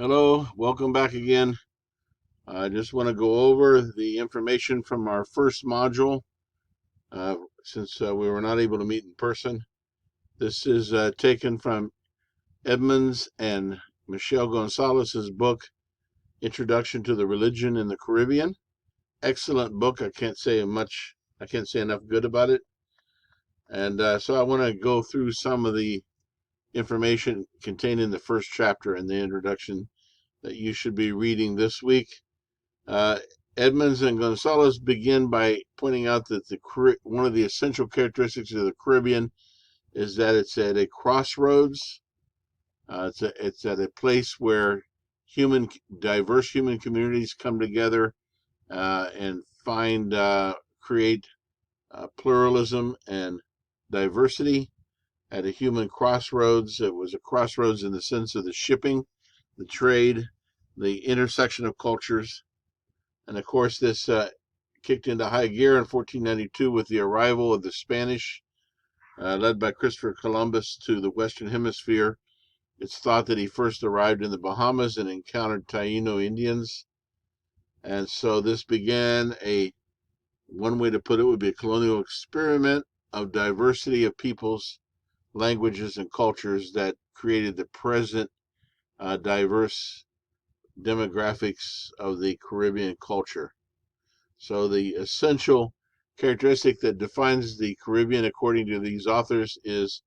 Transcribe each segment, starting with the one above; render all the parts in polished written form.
Hello, welcome back again. I just want to go over the information from our first module since we were not able to meet in person. This is taken from Edmonds and Gonzalez's book, Introduction to the Religion in the Caribbean. Excellent book. I can't say enough good about it. And so I want to go through some of the information contained in the first chapter in the introduction that you should be reading this week. Uh, Edmonds and Gonzalez begin by pointing out that one of the essential characteristics of the Caribbean is that it's at a crossroads. It's at a place where diverse human communities come together and create pluralism and diversity at a human crossroads. It was a crossroads in the sense of the shipping, the trade, the intersection of cultures. And of course, this kicked into high gear in 1492 with the arrival of the Spanish, led by Christopher Columbus, to the Western Hemisphere. It's thought that he first arrived in the Bahamas and encountered Taino Indians. And so this began one way to put it would be a colonial experiment of diversity of peoples, languages, and cultures that created the present diverse demographics of the Caribbean culture. So the essential characteristic that defines the Caribbean, according to these authors, is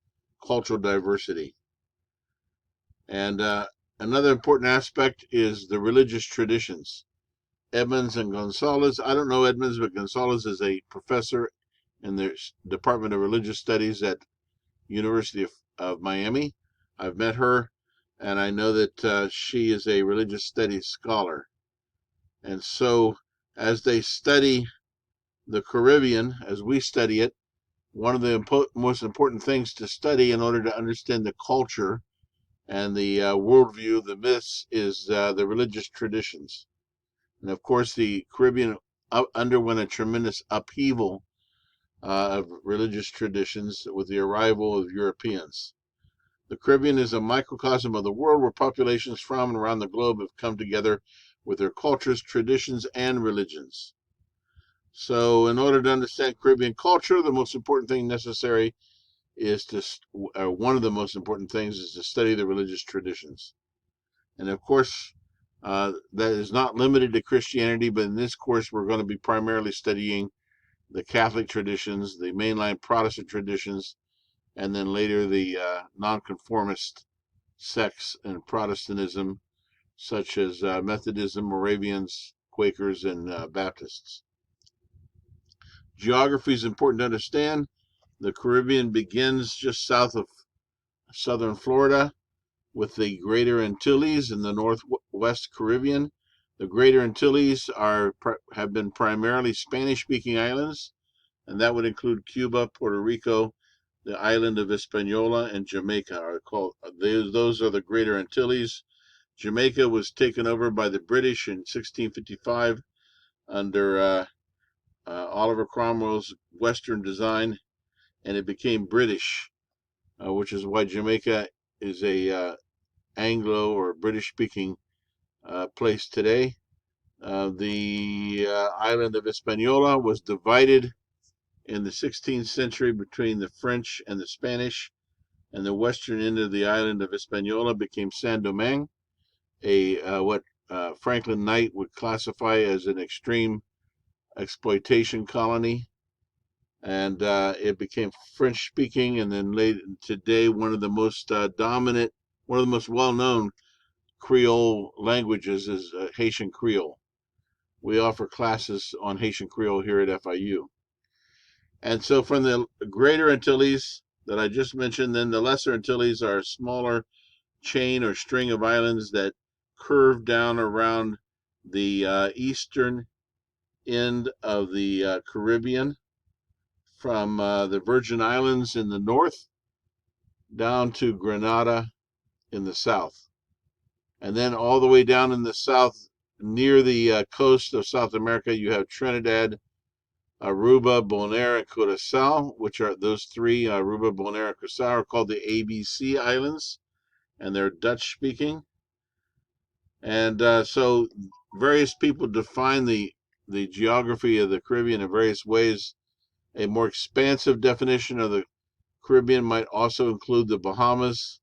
cultural diversity. And another important aspect is the religious traditions. Edmonds and Gonzalez, I don't know Edmonds, but Gonzalez is a professor in the Department of Religious Studies at University of Miami. I've met her, and I know that she is a religious studies scholar. And so as they study the Caribbean, as we study it, one of the most important things to study in order to understand the culture and the worldview, the myths, is the religious traditions. And of course, the Caribbean underwent a tremendous upheaval of religious traditions with the arrival of Europeans. The Caribbean is a microcosm of the world where populations from and around the globe have come together with their cultures, traditions, and religions. So in order to understand Caribbean culture, the most important thing necessary is one of the most important things is to study the religious traditions. And of course, that is not limited to Christianity, but in this course, we're going to be primarily studying the Catholic traditions, the mainline Protestant traditions, and then later the nonconformist sects in Protestantism, such as Methodism, Moravians, Quakers, and Baptists. Geography is important to understand. The Caribbean begins just south of southern Florida with the Greater Antilles in the northwest Caribbean. The Greater Antilles have been primarily Spanish-speaking islands, and that would include Cuba, Puerto Rico, the island of Hispaniola, and Jamaica. Those are the Greater Antilles. Jamaica was taken over by the British in 1655 under Oliver Cromwell's Western design, and it became British, which is why Jamaica is a Anglo or British speaking place today. The island of Hispaniola was divided in the 16th century between the French and the Spanish, and the western end of the island of Hispaniola became Saint Domingue, what Franklin Knight would classify as an extreme exploitation colony, and it became French speaking, and then today one of the most well-known Creole languages is Haitian Creole. We offer classes on Haitian Creole here at FIU. And so from the Greater Antilles that I just mentioned, then the Lesser Antilles are a smaller chain or string of islands that curve down around the eastern end of the Caribbean, from the Virgin Islands in the north down to Grenada in the south. And then all the way down in the south, near the coast of South America, you have Trinidad, Aruba, Bonaire, and Curacao, which are those three, Aruba, Bonaire, and Curacao, are called the ABC Islands, and they're Dutch speaking. And so various people define the geography of the Caribbean in various ways. A more expansive definition of the Caribbean might also include the Bahamas.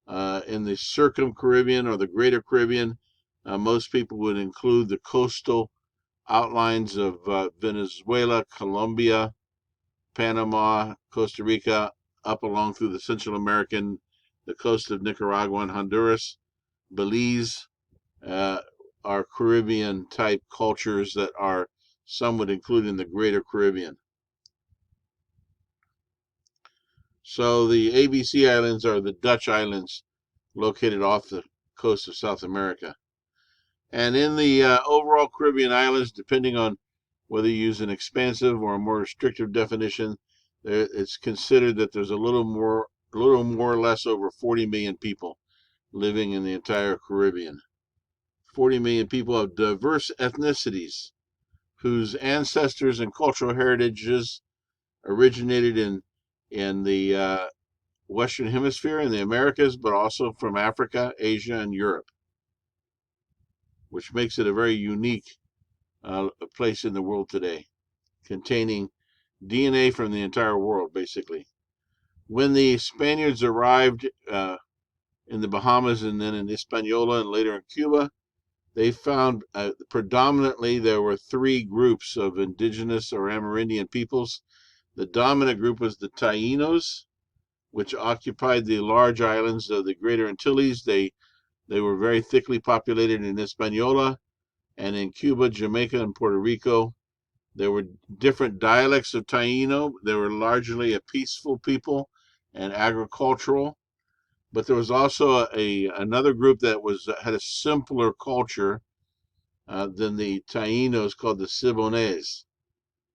In the Circum-Caribbean or the Greater Caribbean, most people would include the coastal outlines of Venezuela, Colombia, Panama, Costa Rica, up along through the Central American, the coast of Nicaragua and Honduras, Belize, uh, are Caribbean type cultures that are some would include in the Greater Caribbean. So the ABC Islands are the Dutch islands located off the coast of South America. And in the overall Caribbean islands, depending on whether you use an expansive or a more restrictive definition, it's considered that there's a little more or less over 40 million people living in the entire Caribbean. 40 million people of diverse ethnicities whose ancestors and cultural heritages originated in the Western Hemisphere in the Americas, but also from Africa, Asia, and Europe, which makes it a very unique place in the world today, containing DNA from the entire world, basically. When the Spaniards arrived in the Bahamas and then in Hispaniola and later in Cuba, they found predominantly there were three groups of indigenous or Amerindian peoples. The dominant group was the Taínos, which occupied the large islands of the Greater Antilles. They were very thickly populated in Hispaniola, and in Cuba, Jamaica, and Puerto Rico. There were different dialects of Taíno. They were largely a peaceful people and agricultural. But there was also another group that had a simpler culture than the Taínos, called the Cibones.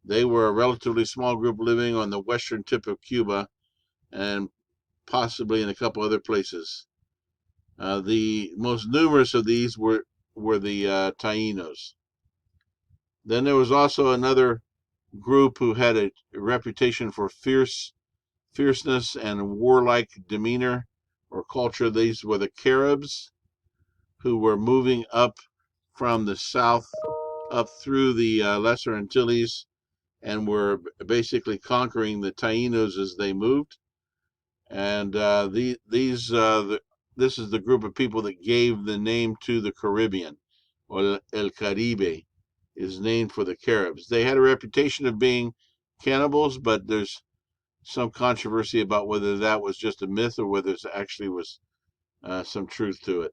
They were a relatively small group living on the western tip of Cuba and possibly in a couple other places. The most numerous of these were the Taínos. Then there was also another group who had a reputation for fierceness and warlike demeanor or culture. These were the Caribs, who were moving up from the south up through the Lesser Antilles and were basically conquering the Taínos as they moved. And this is the group of people that gave the name to the Caribbean, or El Caribe is named for the Caribs. They had a reputation of being cannibals, but there's some controversy about whether that was just a myth or whether it actually was some truth to it.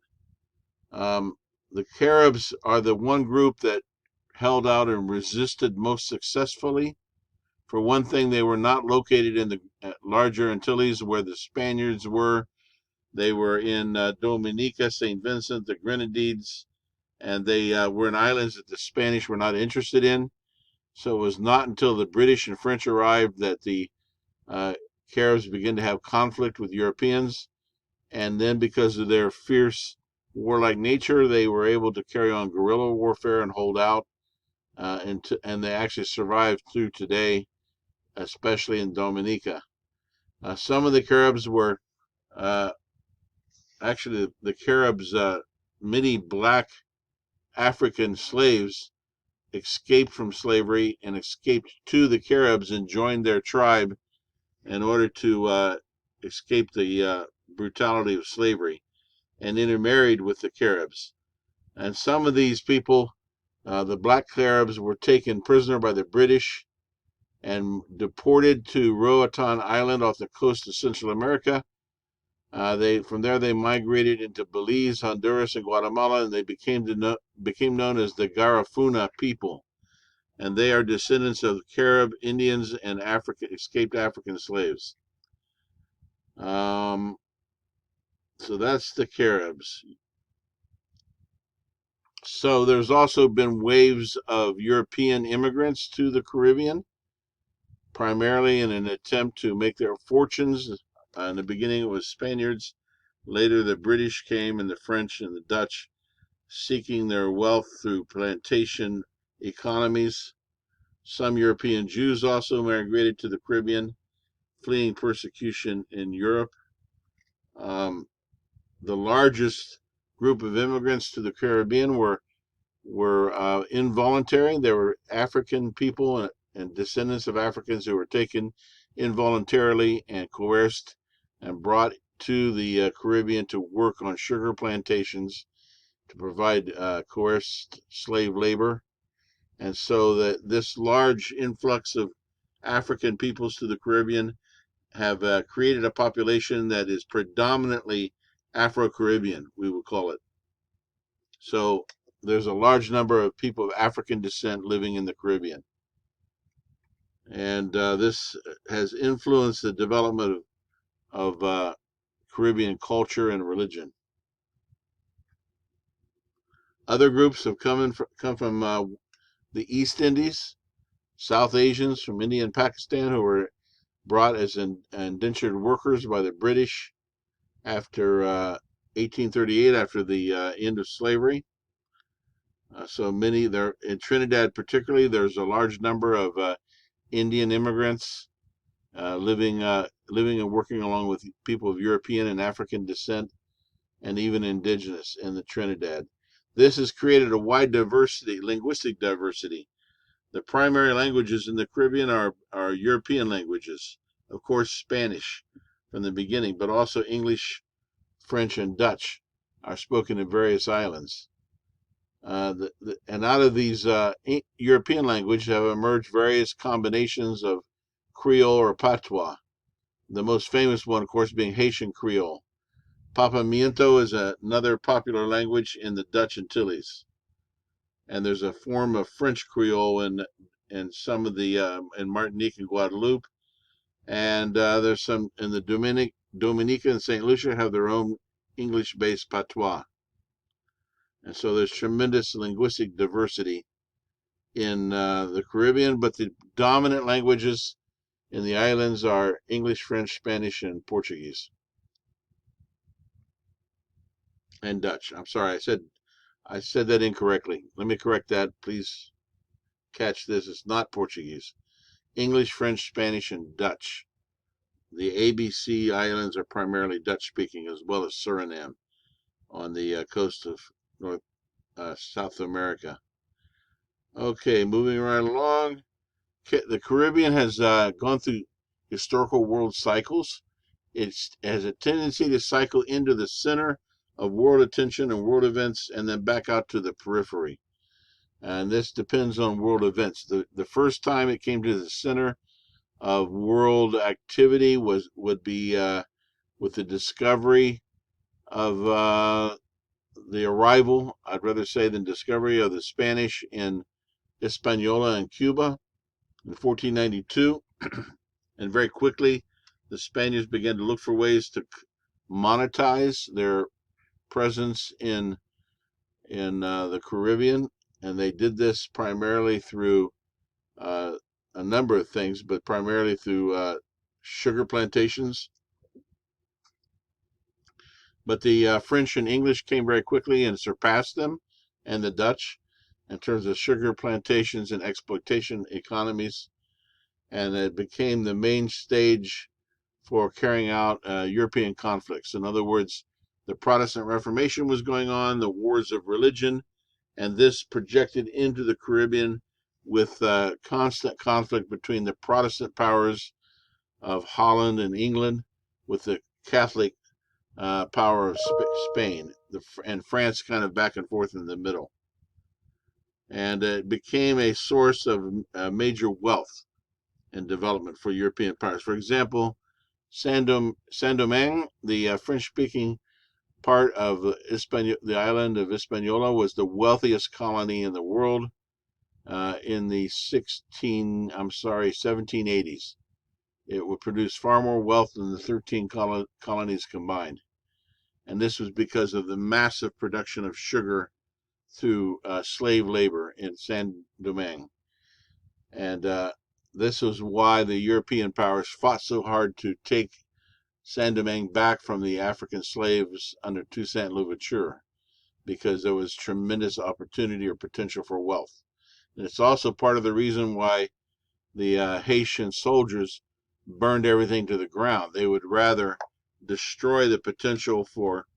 The Caribs are the one group that held out and resisted most successfully. For one thing, they were not located in the larger Antilles where the Spaniards were. They were in Dominica, St. Vincent, the Grenadines, and they were in islands that the Spanish were not interested in. So it was not until the British and French arrived that the Caribs began to have conflict with Europeans. And then because of their fierce warlike nature, they were able to carry on guerrilla warfare and hold out. And they actually survived through today, especially in Dominica. Some of the Caribs were actually the Caribs, many black African slaves escaped from slavery and escaped to the Caribs and joined their tribe in order to escape the brutality of slavery and intermarried with the Caribs. And some of these people, the black Caribs, were taken prisoner by the British and deported to Roatan Island off the coast of Central America. From there they migrated into Belize, Honduras, and Guatemala, and they became known as the Garifuna people. And they are descendants of Carib Indians and escaped African slaves. So that's the Caribs. So there's also been waves of European immigrants to the Caribbean, primarily in an attempt to make their fortunes. In the beginning, it was Spaniards. Later, the British came, and the French and the Dutch, seeking their wealth through plantation economies. Some European Jews also migrated to the Caribbean, fleeing persecution in Europe. The largest group of immigrants to the Caribbean were involuntary. There were African people and descendants of Africans who were taken involuntarily and coerced and brought to the Caribbean to work on sugar plantations to provide coerced slave labor. And so that this large influx of African peoples to the Caribbean have created a population that is predominantly Afro-Caribbean, we would call it. So there's a large number of people of African descent living in the Caribbean. And this has influenced the development of Caribbean culture and religion. Other groups have come from the East Indies, South Asians from India and Pakistan, who were brought as indentured workers by the British after 1838, after the end of slavery. So many there in Trinidad, particularly, there's a large number of Indian immigrants living and working along with people of European and African descent, and even indigenous in the Trinidad. This has created a wide diversity, linguistic diversity. The primary languages in the Caribbean are European languages, of course Spanish from the beginning, but also English, French, and Dutch are spoken in various islands. And out of these European languages have emerged various combinations of Creole or Patois. The most famous one, of course, being Haitian Creole. Papiamento is another popular language in the Dutch Antilles. And there's a form of French Creole in some of the in Martinique and Guadeloupe, and there's some in the Dominica and St. Lucia have their own English-based patois. And so there's tremendous linguistic diversity in the Caribbean, but the dominant languages in the islands are English, French, Spanish, and Portuguese, and Dutch. I'm sorry, I said that incorrectly. Let me correct that. Please catch this. It's not Portuguese. English, French, Spanish, and Dutch. The ABC islands are primarily Dutch-speaking, as well as Suriname on the coast of South America. Okay, moving right along. The Caribbean has gone through historical world cycles. It has a tendency to cycle into the center of world attention and world events, and then back out to the periphery. And this depends on world events. The first time it came to the center of world activity would be with the discovery of the arrival, I'd rather say, than discovery of the Spanish in Hispaniola and Cuba in 1492. And very quickly, the Spaniards began to look for ways to monetize their presence in the Caribbean, and they did this primarily through a number of things, but primarily through sugar plantations. But the French and English came very quickly and surpassed them, and the Dutch, in terms of sugar plantations and exploitation economies, and it became the main stage for carrying out European conflicts. In other words, the Protestant Reformation was going on, the wars of religion, and this projected into the Caribbean with constant conflict between the Protestant powers of Holland and England with the Catholic power of Spain, and France kind of back and forth in the middle. And it became a source of major wealth and development for European powers. For example, Saint-Domingue, the French-speaking part of the island of Hispaniola, was the wealthiest colony in the world in the 1780s. It would produce far more wealth than the 13 colonies combined. And this was because of the massive production of sugar through slave labor in Saint-Domingue. And this was why the European powers fought so hard to take Saint-Domingue back from the African slaves under Toussaint Louverture, because there was tremendous opportunity or potential for wealth. And it's also part of the reason why the Haitian soldiers burned everything to the ground. They would rather destroy the potential for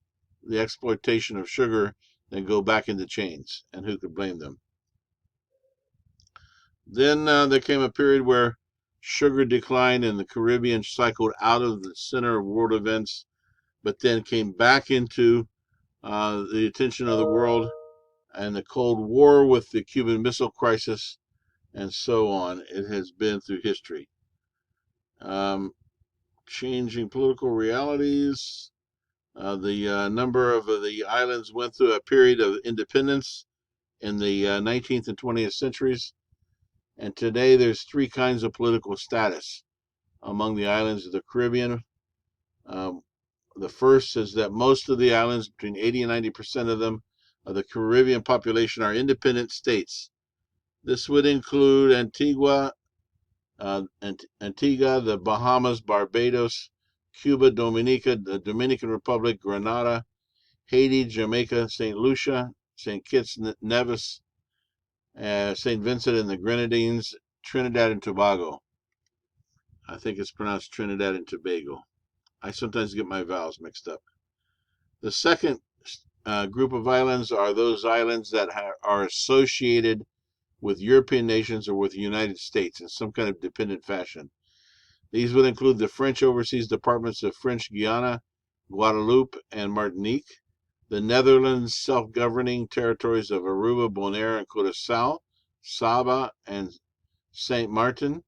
the exploitation of sugar than go back into chains, and who could blame them? Then there came a period where sugar declined and the Caribbean cycled out of the center of world events, but then came back into the attention of the world, and the Cold War with the Cuban Missile Crisis, and so on. It has been through history. Changing political realities. The number of the islands went through a period of independence in the 19th and 20th centuries, and today there's three kinds of political status among the islands of the Caribbean. The first is that most of the islands, between 80 and 90% of them, of the Caribbean population, are independent states. This would include Antigua, the Bahamas, Barbados, Cuba, Dominica, the Dominican Republic, Grenada, Haiti, Jamaica, St. Lucia, St. Kitts, Nevis, St. Vincent and the Grenadines, Trinidad and Tobago. I think it's pronounced Trinidad and Tobago. I sometimes get my vowels mixed up. The second group of islands are those islands that are associated with European nations or with the United States in some kind of dependent fashion. These would include the French overseas departments of French Guiana, Guadeloupe, and Martinique, the Netherlands self-governing territories of Aruba, Bonaire, and Curaçao, Saba, and Saint Martin.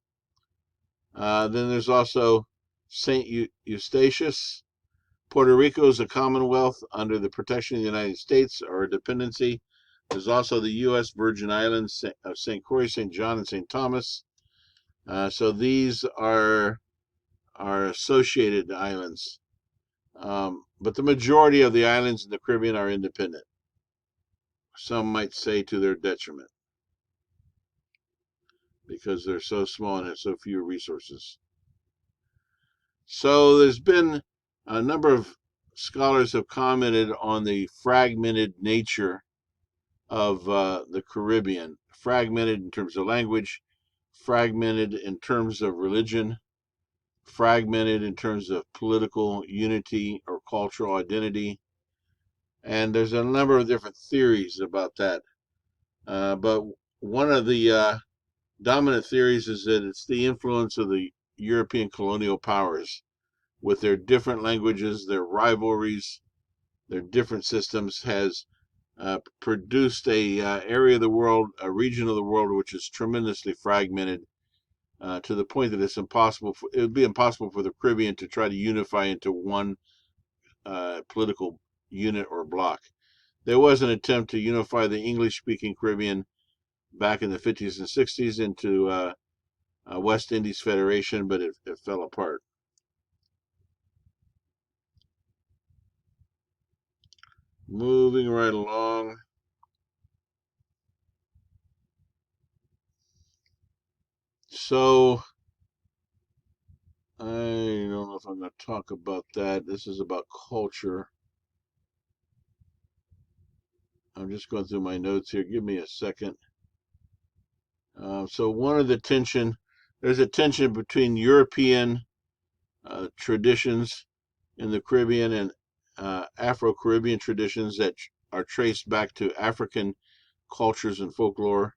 Then there's also Saint Eustatius. Puerto Rico is a commonwealth under the protection of the United States or a dependency. There's also the U.S. Virgin Islands of St. Croix, St. John, and St. Thomas. So these are associated islands. But the majority of the islands in the Caribbean are independent. Some might say to their detriment, because they're so small and have so few resources. So there's been a number of scholars have commented on the fragmented nature of the Caribbean. Fragmented in terms of language, fragmented in terms of religion, fragmented in terms of political unity or cultural identity. And there's a number of different theories about that. But one of the dominant theories is that it's the influence of the European colonial powers with their different languages, their rivalries, their different systems has produced a area of the world, a region of the world, which is tremendously fragmented to the point that it would be impossible for the Caribbean to try to unify into one political unit or bloc. There was an attempt to unify the English-speaking Caribbean back in the 50s and 60s into West Indies Federation, but it fell apart. Moving right along. So, I don't know if I'm going to talk about that. This is about culture. I'm just going through my notes here. Give me a second. So there's a tension between European traditions in the Caribbean and Afro-Caribbean traditions that are traced back to African cultures and folklore,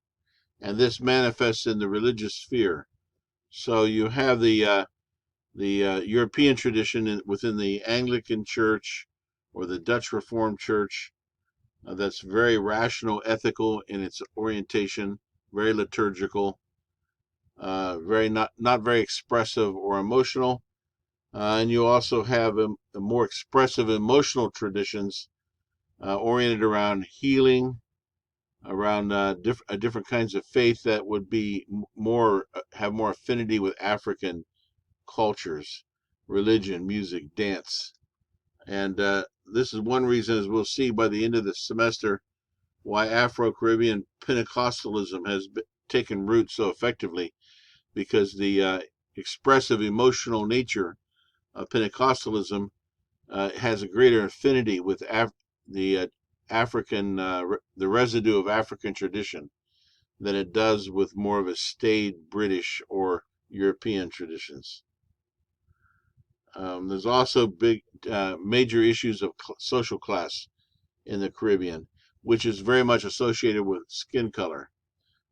and this manifests in the religious sphere. So you have the European tradition within the Anglican Church or the Dutch Reformed Church that's very rational, ethical in its orientation, very liturgical, very not very expressive or emotional. And you also have a more expressive emotional traditions oriented around healing, around different kinds of faith that would be have more affinity with African cultures, religion, music, dance. And this is one reason, as we'll see by the end of the semester, why Afro-Caribbean Pentecostalism has taken root so effectively, because the expressive emotional nature of Pentecostalism has a greater affinity with the African, the residue of African tradition than it does with more of a staid British or European traditions. There's also big major issues of social class in the Caribbean, which is very much associated with skin color.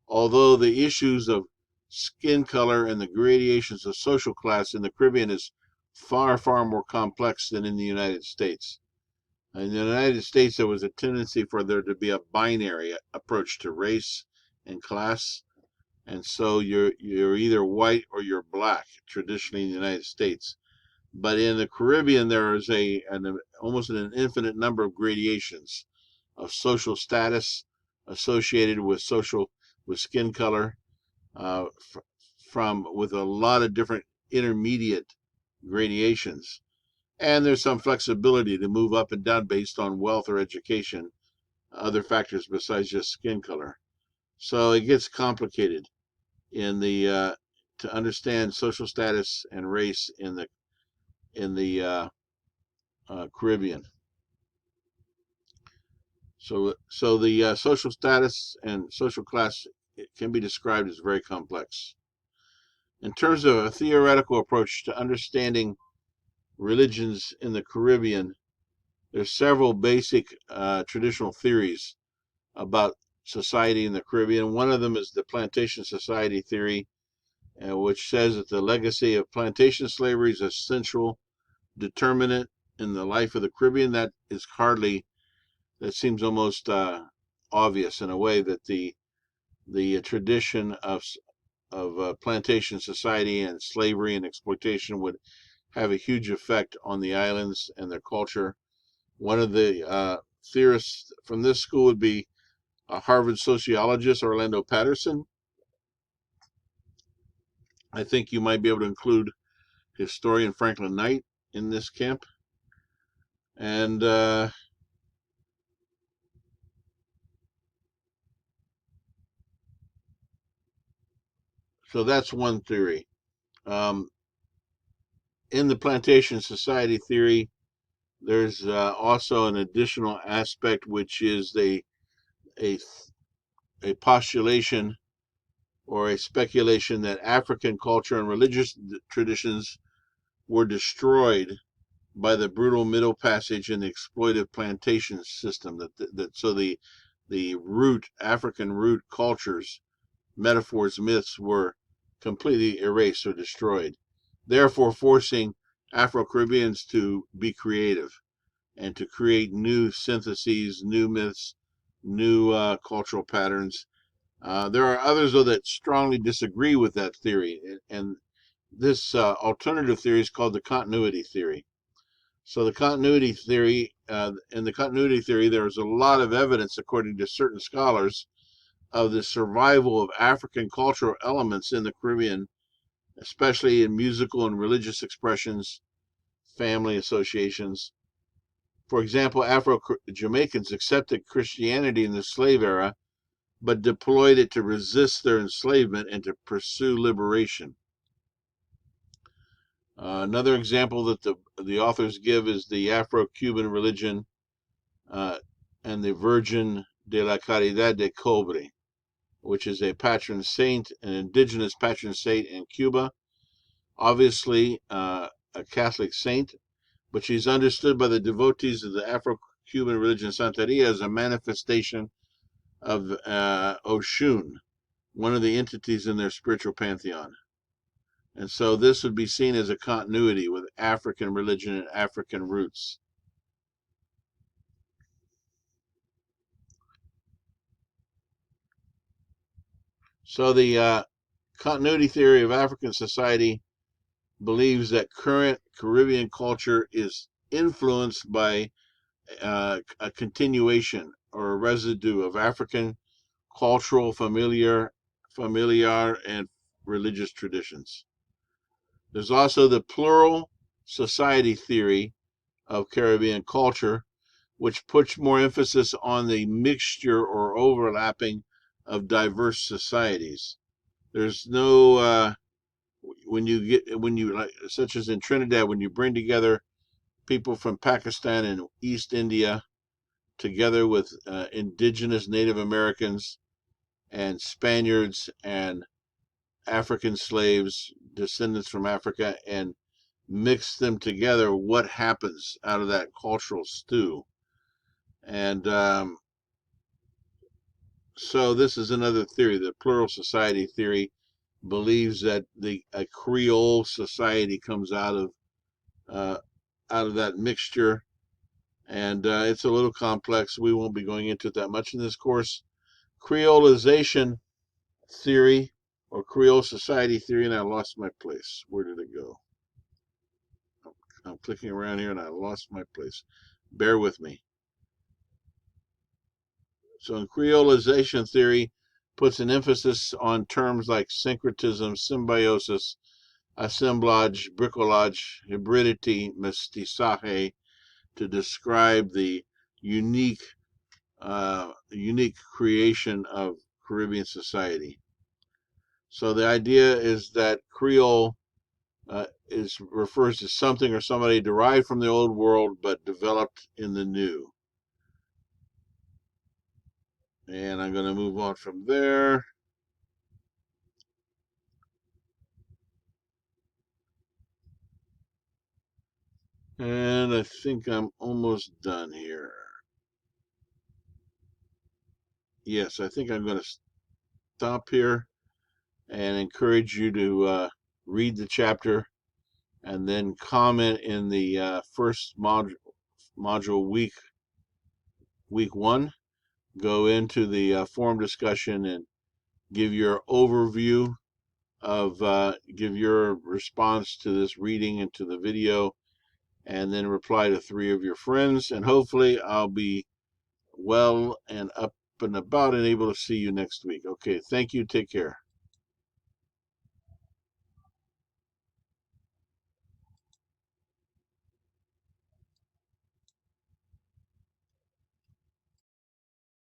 Although the issues of skin color and the gradations of social class in the Caribbean is far, far more complex than in the United States. In the United States, there was a tendency for there to be a binary approach to race and class, and so you're either white or you're black traditionally in the United States. But in the Caribbean, there is almost an infinite number of gradations of social status associated with skin color, uh, with a lot of different intermediate gradations. And there's some flexibility to move up and down based on wealth or education, other factors besides just skin color. So it gets complicated in the to understand social status and race in the Caribbean. So the social status and social class, it can be described as very complex. In terms of a theoretical approach to understanding religions in the Caribbean, there's several basic traditional theories about society in the Caribbean. One of them is the Plantation Society theory, which says that the legacy of plantation slavery is a central determinant in the life of the Caribbean. That seems almost obvious in a way, that the tradition of plantation society and slavery and exploitation would have a huge effect on the islands and their culture. One of the theorists from this school would be a Harvard sociologist, Orlando Patterson. I think you might be able to include historian Franklin Knight in this camp. And so that's one theory. In the plantation society theory, there's also an additional aspect, which is a postulation or a speculation that African culture and religious traditions were destroyed by the brutal Middle Passage and the exploitive plantation system. So the African root cultures, metaphors, myths were completely erased or destroyed, therefore forcing Afro-Caribbeans to be creative and to create new syntheses, new myths, new cultural patterns. There are others, though, that strongly disagree with that theory, and this alternative theory is called the continuity theory. So the continuity theory, in the continuity theory, there is a lot of evidence, according to certain scholars, of the survival of African cultural elements in the Caribbean, especially in musical and religious expressions, family associations. For example, Afro-Jamaicans accepted Christianity in the slave era, but deployed it to resist their enslavement and to pursue liberation. Another example that the authors give is the Afro-Cuban religion and the Virgin de la Caridad de Cobre, which is a patron saint, an indigenous patron saint in Cuba. Obviously, a Catholic saint, but she's understood by the devotees of the Afro-Cuban religion Santeria as a manifestation of Oshun, one of the entities in their spiritual pantheon. And so this would be seen as a continuity with African religion and African roots. So the continuity theory of African society believes that current Caribbean culture is influenced by a continuation or a residue of African cultural, familiar, and religious traditions. There's also the plural society theory of Caribbean culture, which puts more emphasis on the mixture or overlapping of diverse societies. There's no when you like, such as in Trinidad, when you bring together people from Pakistan and East India together with indigenous Native Americans and Spaniards and African slaves, descendants from Africa, and mix them together, what happens out of that cultural stew. And so this is another theory. The plural society theory believes that a Creole society comes uh, out of that mixture, and it's a little complex. We won't be going into it that much in this course. Creolization theory, or Creole society theory, and I lost my place. Where did it go? I'm clicking around here and I lost my place. Bear with me. So in Creolization theory, puts an emphasis on terms like syncretism, symbiosis, assemblage, bricolage, hybridity, mestizaje, to describe the unique creation of Caribbean society. So the idea is that Creole refers to something or somebody derived from the old world but developed in the new. And I'm going to move on from there. And I think I'm almost done here. Yes, I think I'm going to stop here and encourage you to read the chapter and then comment in the first module week 1. Go into the forum discussion and give your overview give your response to this reading and to the video, and then reply to 3 of your friends, and hopefully I'll be well and up and about and able to see you next week. Okay, thank you. Take care.